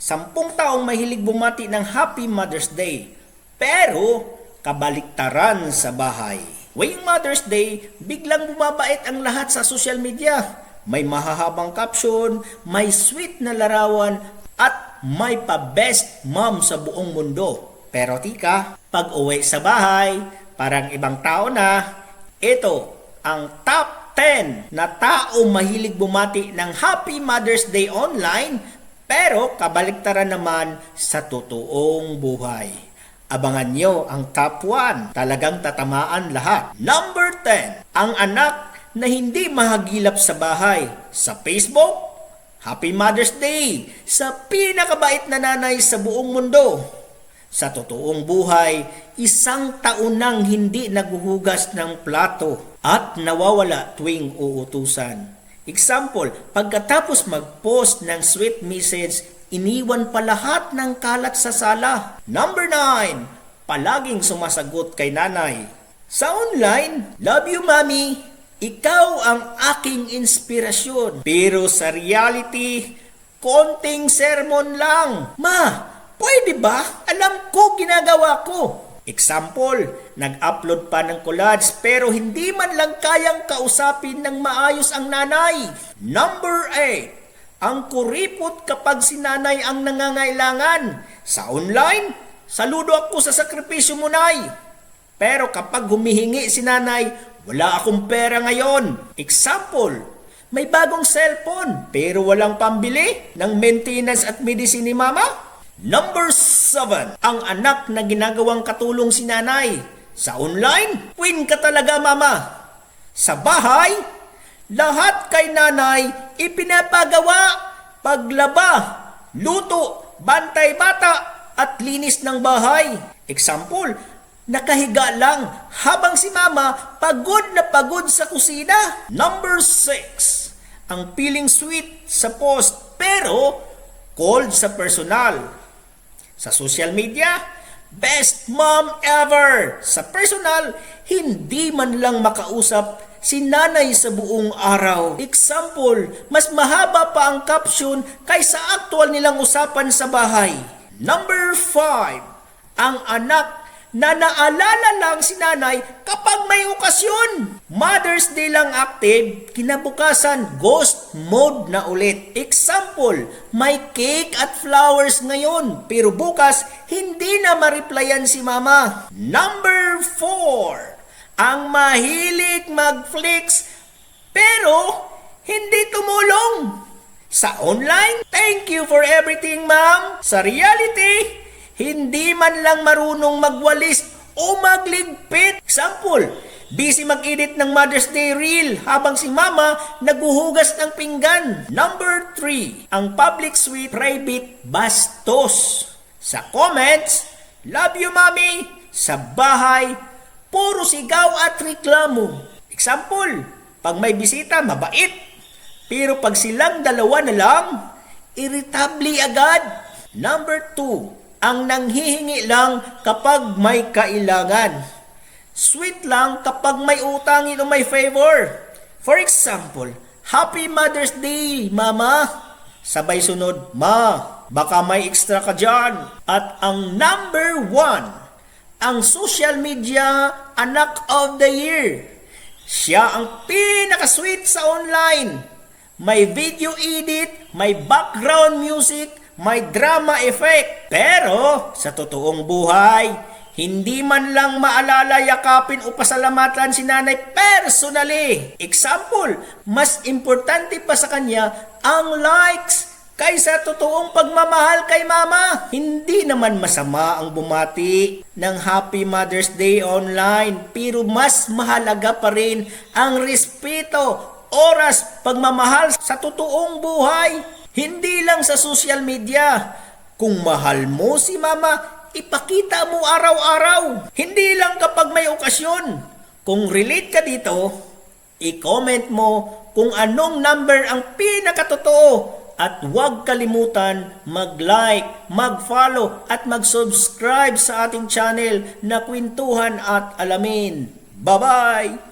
10 taong mahilig bumati ng Happy Mother's Day, pero kabaliktaran sa bahay. Ngayong Mother's Day, biglang bumabait ang lahat sa social media. May mahahabang caption, may sweet na larawan, at may pa-best mom sa buong mundo. Pero tika, pag uwi sa bahay, parang ibang tao na. Ito ang top 10 na tao mahilig bumati ng Happy Mother's Day online, pero kabaliktaran naman sa totoong buhay. Abangan nyo ang top 1. Talagang tatamaan lahat. Number 10. Ang anak na hindi mahagilap sa bahay. Sa Facebook, Happy Mother's Day sa pinakabait na nanay sa buong mundo. Sa totoong buhay, 1 taon nang hindi naguhugas ng plato at nawawala tuwing uutusan. Example, pagkatapos mag-post ng sweet message, iniwan pa lahat ng kalat sa sala. Number 9, palaging sumasagot kay nanay. Sa online, love you mommy, ikaw ang aking inspirasyon. Pero sa reality, konting sermon lang. Ma, pwede ba? Alam ko ginagawa ko. Example, nag-upload pa ng collage pero hindi man lang kayang kausapin ng maayos ang nanay. Number 8, ang kuripot kapag si nanay ang nangangailangan. Sa online, saludo ako sa sakripisyo mo, nay. Pero kapag humihingi si nanay, wala akong pera ngayon. Example, may bagong cellphone pero walang pambili ng maintenance at medicine ni mama. Number 7, ang anak na ginagawang katulong si nanay. Sa online, queen ka talaga mama. Sa bahay, lahat kay nanay ipinapagawa. Paglaba, luto, bantay bata, at linis ng bahay. Example, nakahiga lang habang si mama pagod na pagod sa kusina. Number 6, ang feeling sweet sa post pero cold sa personal. Sa social media, best mom ever. Sa personal, hindi man lang makausap si nanay sa buong araw. Example, mas mahaba pa ang caption kaysa actual nilang usapan sa bahay. Number 5, ang anak na naalala lang si nanay kapag may okasyon. Mother's Day lang active, kinabukasan ghost mode na ulit. Example, may cake at flowers ngayon, pero bukas hindi na ma-replyan si mama. Number 4, ang mahilig mag-flex pero hindi tumulong. Sa online, thank you for everything ma'am. Sa reality, hindi man lang marunong magwalis o magligpit. Example, busy mag-edit ng Mother's Day reel habang si mama naguhugas ng pinggan. Number 3, ang public suite private bastos. Sa comments, love you mommy. Sa bahay, puro sigaw at reklamo. Example, pag may bisita, mabait. Pero pag silang dalawa na lang, irritable agad. Number 2, ang nanghihingi lang kapag may kailangan. Sweet lang kapag may utangin o may favor. For example, Happy Mother's Day, Mama. Sabay sunod, Ma, baka may extra ka dyan. At ang number 1, ang social media anak of the year. Siya ang pinaka-sweet sa online. May video edit, may background music, may drama effect. Pero sa totoong buhay, hindi man lang maalala yakapin o pasalamatan si nanay personally. Example, mas importante pa sa kanya ang likes kaysa totoong pagmamahal kay mama. Hindi naman masama ang bumati ng Happy Mother's Day online, pero mas mahalaga pa rin ang respeto, oras, pagmamahal sa totoong buhay. Hindi lang sa social media. Kung mahal mo si mama, ipakita mo araw-araw. Hindi lang kapag may okasyon. Kung relate ka dito, i-comment mo kung anong number ang pinakatotoo. At huwag kalimutan mag-like, mag-follow at mag-subscribe sa ating channel na Kwentuhan at Alamin. Bye-bye!